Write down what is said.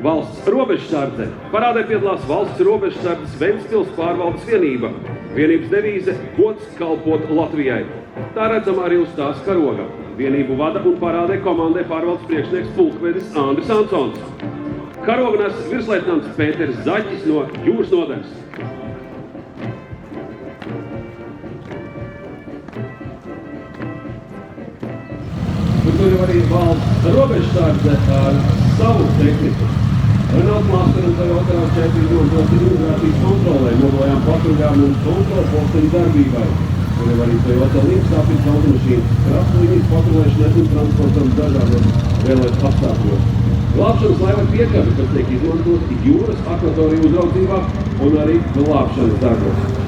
Valsts robežsardze. Parādē piedalās valsts robežsardzes Ventspils pārvaldes vienība. Vienības devīze – gods kalpot Latvijai. Tā redzama arī uz tās karoga. Vienību vada un parādē komandē pārvaldes priekšnieks pulkvedis Andris Ansons. Karogu nes virsleitnants Pēters Zaķis no jūras nodaļas. Tur jau arī valsts robežsardze ar savu tehniku. Renault Master un Toyota 4 izmantot imigrācijas kontrolē, mobilajām patruļām un kontrolposteņu darbībai. Tur jau arī Toyota Lynx aprits automašīnas, krastliņas patrulēšanai un transportam dažādos vēlēt apstākļos. Glābšanas laiva piekabi, kas tiek izmantot jūras akvatoriju uzraudzībā un arī glābšanas darbos.